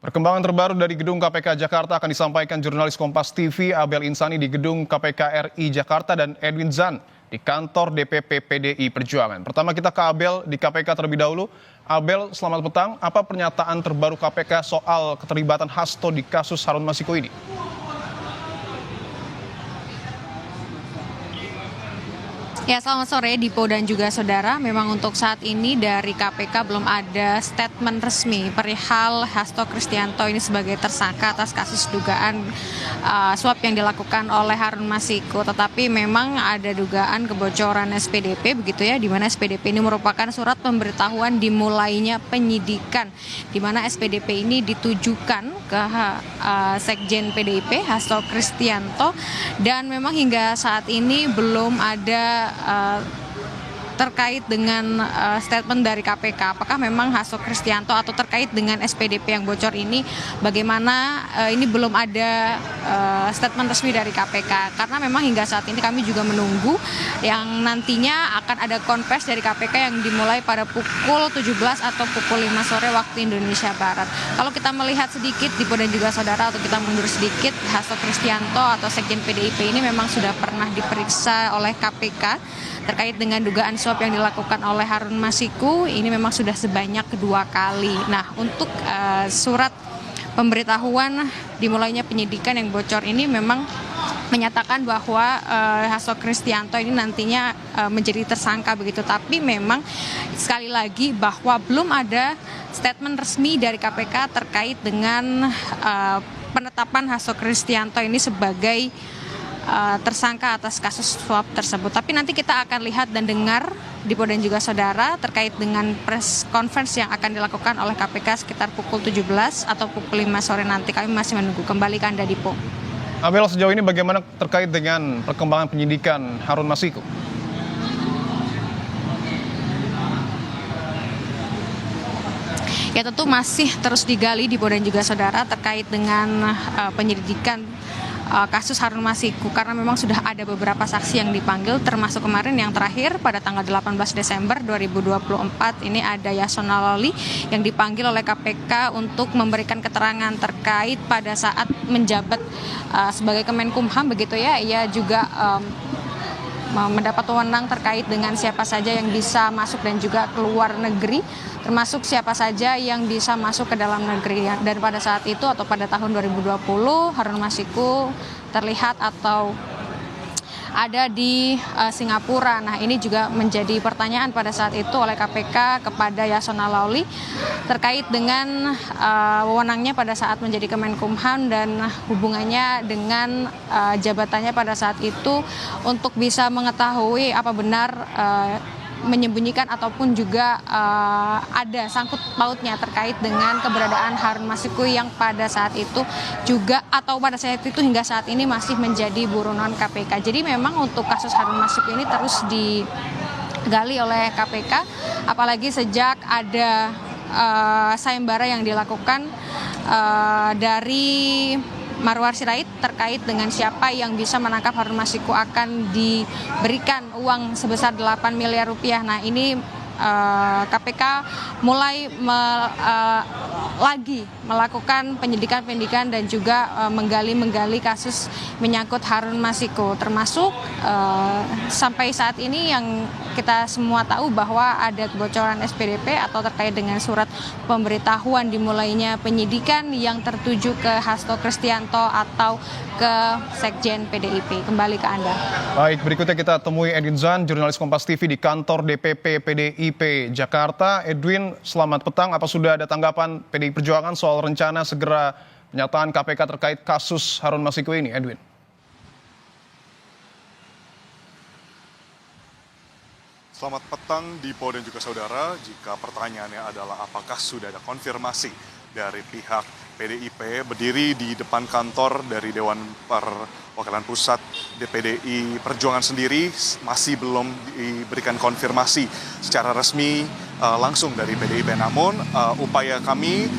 Perkembangan terbaru dari Gedung KPK Jakarta akan disampaikan jurnalis Kompas TV Abel Insani di Gedung KPK RI Jakarta dan Edwin Zan di kantor DPP PDI Perjuangan. Pertama kita ke Abel di KPK terlebih dahulu. Abel, selamat petang. Apa pernyataan terbaru KPK soal keterlibatan Hasto di kasus Harun Masiku ini? Ya, selamat sore Dipo dan juga saudara. Memang untuk saat ini dari KPK belum ada statement resmi perihal Hasto Kristianto ini sebagai tersangka atas kasus dugaan suap yang dilakukan oleh Harun Masiku. Tetapi memang ada dugaan kebocoran SPDP begitu ya, di mana SPDP ini merupakan surat pemberitahuan dimulainya penyidikan, di mana SPDP ini ditujukan ke Sekjen PDIP Hasto Kristianto, dan memang hingga saat ini belum ada terkait dengan statement dari KPK, apakah memang Hasto Kristianto atau terkait dengan SPDP yang bocor ini, bagaimana ini belum ada statement resmi dari KPK, karena memang hingga saat ini kami juga menunggu yang nantinya akan ada konversi dari KPK yang dimulai pada pukul 17 atau pukul 5 sore waktu Indonesia Barat. Kalau kita melihat sedikit Dipo dan juga saudara, atau kita mundur sedikit, Hasto Kristianto atau Sekjen PDIP ini memang sudah pernah diperiksa oleh KPK terkait dengan dugaan suap yang dilakukan oleh Harun Masiku. Ini memang sudah sebanyak 2 kali. Nah, untuk surat pemberitahuan dimulainya penyidikan yang bocor ini memang menyatakan bahwa Hasto Kristianto ini nantinya menjadi tersangka begitu. Tapi memang sekali lagi bahwa belum ada statement resmi dari KPK terkait dengan penetapan Hasto Kristianto ini sebagai tersangka atas kasus suap tersebut. Tapi nanti kita akan lihat dan dengar Dipo dan juga saudara terkait dengan press conference yang akan dilakukan oleh KPK sekitar pukul 17 atau pukul 5 sore nanti. Kami masih menunggu. Kembali ke Anda, Dipo. Abel, sejauh ini bagaimana terkait dengan perkembangan penyidikan Harun Masiku? Ya, tentu masih terus digali Dipo dan juga saudara terkait dengan penyelidikan kasus Harun Masiku, karena memang sudah ada beberapa saksi yang dipanggil, termasuk kemarin yang terakhir pada tanggal 18 Desember 2024 ini ada Yasona Lawli yang dipanggil oleh KPK untuk memberikan keterangan terkait pada saat menjabat sebagai Kemenkumham begitu ya. Ia juga mendapat wewenang terkait dengan siapa saja yang bisa masuk dan juga keluar negeri, termasuk siapa saja yang bisa masuk ke dalam negeri. Dan pada saat itu atau pada tahun 2020 Harun Masiku terlihat atau ada di Singapura. Nah, ini juga menjadi pertanyaan pada saat itu oleh KPK kepada Yasona Lawli terkait dengan wewenangnya pada saat menjadi Kemenkumham dan hubungannya dengan jabatannya pada saat itu untuk bisa mengetahui apa benar menyembunyikan ataupun juga ada sangkut pautnya terkait dengan keberadaan Harun Masiku yang pada saat itu juga atau pada saat itu hingga saat ini masih menjadi buronan KPK. Jadi memang untuk kasus Harun Masiku ini terus digali oleh KPK, apalagi sejak ada sayembara yang dilakukan dari Marwar Sirait terkait dengan siapa yang bisa menangkap Harun Masiku akan diberikan uang sebesar 8 miliar rupiah. Nah, ini KPK mulai lagi melakukan penyidikan dan juga menggali kasus menyangkut Harun Masiku, termasuk sampai saat ini yang kita semua tahu bahwa ada kebocoran SPDP atau terkait dengan surat pemberitahuan dimulainya penyidikan yang tertuju ke Hasto Kristianto atau ke Sekjen PDIP. Kembali ke Anda. Baik, berikutnya kita temui Edwin Zan, jurnalis Kompas TV di kantor DPP PDIP Jakarta. Edwin, selamat petang. Apa sudah ada tanggapan PDI Perjuangan soal rencana segera penyataan KPK terkait kasus Harun Masiku ini, Edwin? Selamat petang Dipo dan juga saudara. Jika pertanyaannya adalah apakah sudah ada konfirmasi dari pihak PDIP berdiri di depan kantor dari Dewan Perwakilan Pusat DPDI Perjuangan sendiri masih belum diberikan konfirmasi secara resmi langsung dari PDIP. Namun upaya kami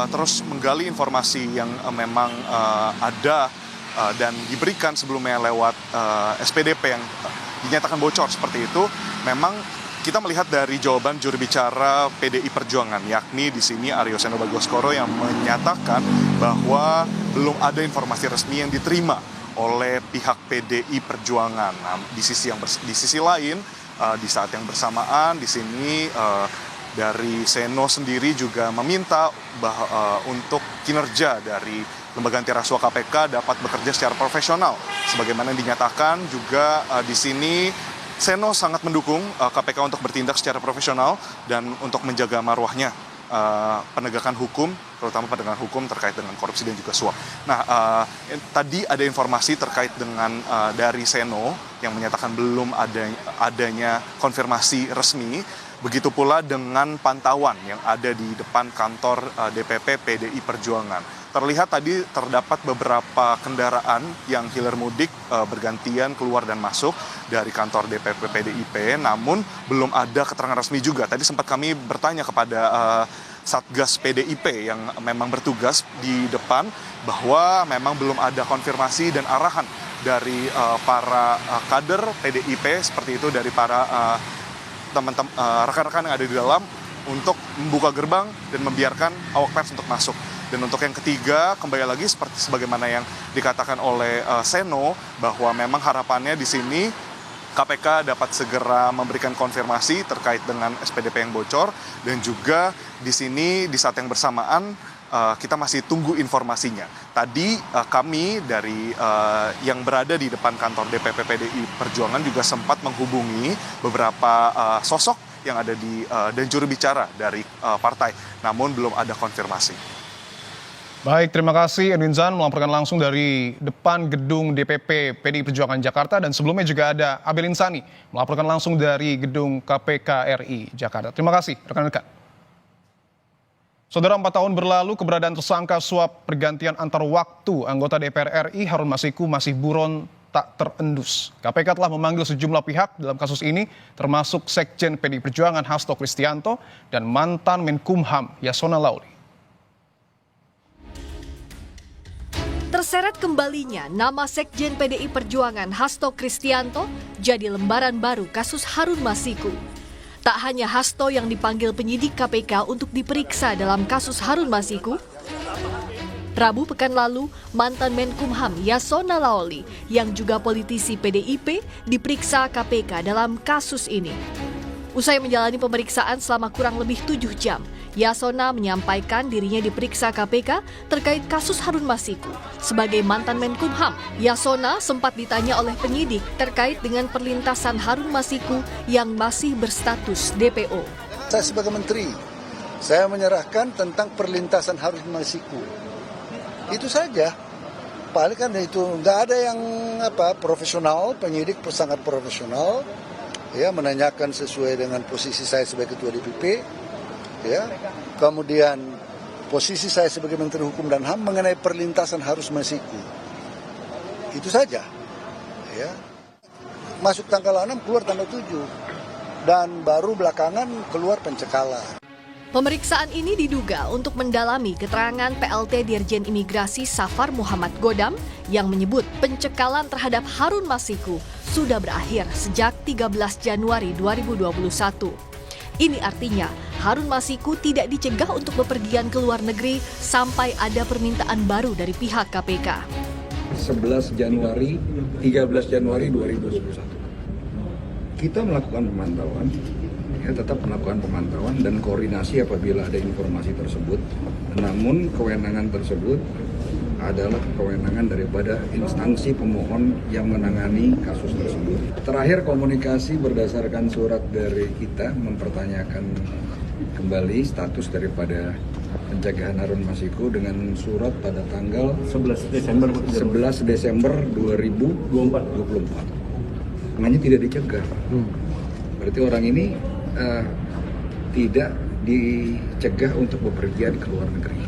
terus menggali informasi yang memang ada dan diberikan sebelumnya lewat SPDP yang dinyatakan bocor seperti itu. Memang kita melihat dari jawaban juru bicara PDI Perjuangan, yakni di sini Aryo Seno Bagoskoro yang menyatakan bahwa belum ada informasi resmi yang diterima oleh pihak PDI Perjuangan. Nah, di sisi lain, di saat yang bersamaan di sini dari Seno sendiri juga meminta untuk kinerja dari lembaga anti rasuah KPK dapat bekerja secara profesional. Sebagaimana dinyatakan juga di sini Seno sangat mendukung KPK untuk bertindak secara profesional dan untuk menjaga marwahnya penegakan hukum, terutama penegakan hukum terkait dengan korupsi dan juga suap. Nah, tadi ada informasi terkait dengan dari Seno yang menyatakan belum adanya konfirmasi resmi. Begitu pula dengan pantauan yang ada di depan kantor DPP PDI Perjuangan. Terlihat tadi terdapat beberapa kendaraan yang hilir mudik bergantian keluar dan masuk dari kantor DPP PDIP, namun belum ada keterangan resmi juga. Tadi sempat kami bertanya kepada Satgas PDIP yang memang bertugas di depan bahwa memang belum ada konfirmasi dan arahan dari para kader PDIP seperti itu, dari para teman-teman rekan-rekan yang ada di dalam untuk membuka gerbang dan membiarkan awak pers untuk masuk. Dan untuk yang ketiga, kembali lagi seperti sebagaimana yang dikatakan oleh Seno, bahwa memang harapannya di sini KPK dapat segera memberikan konfirmasi terkait dengan SPDP yang bocor, dan juga di sini di saat yang bersamaan kita masih tunggu informasinya. Tadi kami dari yang berada di depan kantor DPP PDI Perjuangan juga sempat menghubungi beberapa sosok yang ada dan juru bicara dari partai, namun belum ada konfirmasi. Baik, terima kasih Edwin Zan melaporkan langsung dari depan gedung DPP PDI Perjuangan Jakarta, dan sebelumnya juga ada Abel Insani melaporkan langsung dari gedung KPK RI Jakarta. Terima kasih rekan-rekan. Saudara, 4 tahun berlalu keberadaan tersangka suap pergantian antar waktu anggota DPR RI Harun Masiku masih buron tak terendus. KPK telah memanggil sejumlah pihak dalam kasus ini, termasuk Sekjen PDI Perjuangan Hasto Kristianto dan mantan Menkumham Yasona Lauli. Terseret kembalinya nama Sekjen PDI Perjuangan Hasto Kristianto jadi lembaran baru kasus Harun Masiku. Tak hanya Hasto yang dipanggil penyidik KPK untuk diperiksa dalam kasus Harun Masiku, Rabu pekan lalu, mantan Menkumham Yasona Laoli yang juga politisi PDIP diperiksa KPK dalam kasus ini. Usai menjalani pemeriksaan selama kurang lebih 7 jam, Yasona menyampaikan dirinya diperiksa KPK terkait kasus Harun Masiku. Sebagai mantan Menkumham, Yasona sempat ditanya oleh penyidik terkait dengan perlintasan Harun Masiku yang masih berstatus DPO. Saya sebagai menteri, saya menyerahkan tentang perlintasan Harun Masiku. Itu saja. Paling kan itu nggak ada yang profesional, penyidik sangat profesional. Ya, menanyakan sesuai dengan posisi saya sebagai ketua DPP, ya, kemudian posisi saya sebagai Menteri Hukum dan HAM mengenai perlintasan Harun Masiku. Itu saja, ya. Masuk tanggal 6, keluar tanggal 7, dan baru belakangan keluar pencekalan. Pemeriksaan ini diduga untuk mendalami keterangan PLT Dirjen Imigrasi Safar Muhammad Godam yang menyebut pencekalan terhadap Harun Masiku sudah berakhir sejak 13 Januari 2021. Ini artinya Harun Masiku tidak dicegah untuk bepergian ke luar negeri sampai ada permintaan baru dari pihak KPK. 11 Januari, 13 Januari 2021. Kita melakukan pemantauan, tetap melakukan pemantauan dan koordinasi apabila ada informasi tersebut. Namun kewenangan tersebut adalah kewenangan daripada instansi pemohon yang menangani kasus tersebut. Terakhir komunikasi berdasarkan surat dari kita mempertanyakan kembali status daripada pencegahan Harun Masiku dengan surat pada tanggal 11 Desember 2024. Makanya tidak dicegah. Berarti orang ini tidak dicegah untuk bepergian ke luar negeri.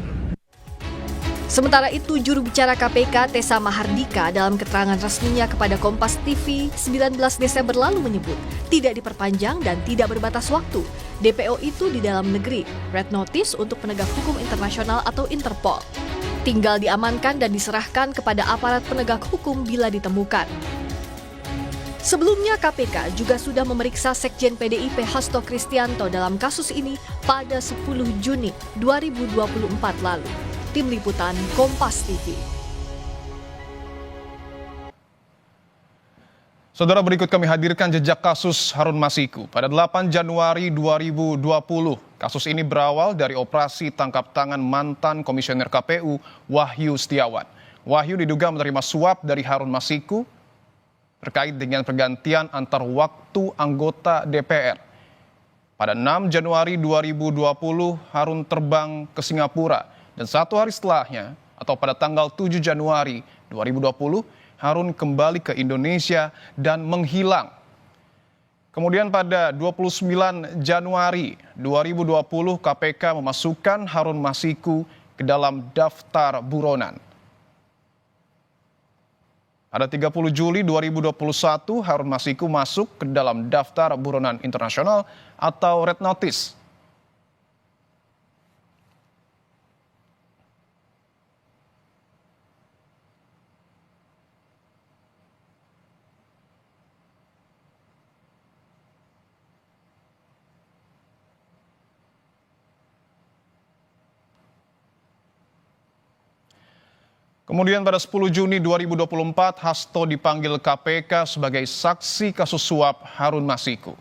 Sementara itu, juru bicara KPK Tessa Mahardika dalam keterangan resminya kepada Kompas TV 19 Desember lalu menyebut tidak diperpanjang dan tidak berbatas waktu. DPO itu di dalam negeri, red notice untuk penegak hukum internasional atau Interpol. Tinggal diamankan dan diserahkan kepada aparat penegak hukum bila ditemukan. Sebelumnya KPK juga sudah memeriksa Sekjen PDIP Hasto Kristianto dalam kasus ini pada 10 Juni 2024 lalu. Tim Liputan Kompas TV. Saudara, berikut kami hadirkan jejak kasus Harun Masiku. Pada 8 Januari 2020, kasus ini berawal dari operasi tangkap tangan mantan Komisioner KPU Wahyu Setiawan. Wahyu diduga menerima suap dari Harun Masiku terkait dengan pergantian antar waktu anggota DPR. Pada 6 Januari 2020, Harun terbang ke Singapura dan 1 hari setelahnya, atau pada tanggal 7 Januari 2020, Harun kembali ke Indonesia dan menghilang. Kemudian pada 29 Januari 2020, KPK memasukkan Harun Masiku ke dalam daftar buronan. Pada 30 Juli 2021, Harun Masiku masuk ke dalam daftar buronan internasional atau Red Notice. Kemudian pada 10 Juni 2024, Hasto dipanggil KPK sebagai saksi kasus suap Harun Masiku.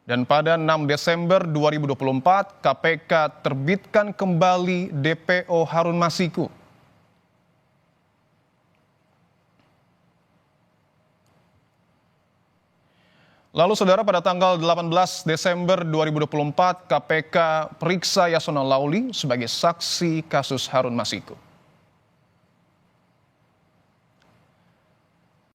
Dan pada 6 Desember 2024, KPK terbitkan kembali DPO Harun Masiku. Lalu saudara, pada tanggal 18 Desember 2024, KPK periksa Yasona Lauli sebagai saksi kasus Harun Masiku.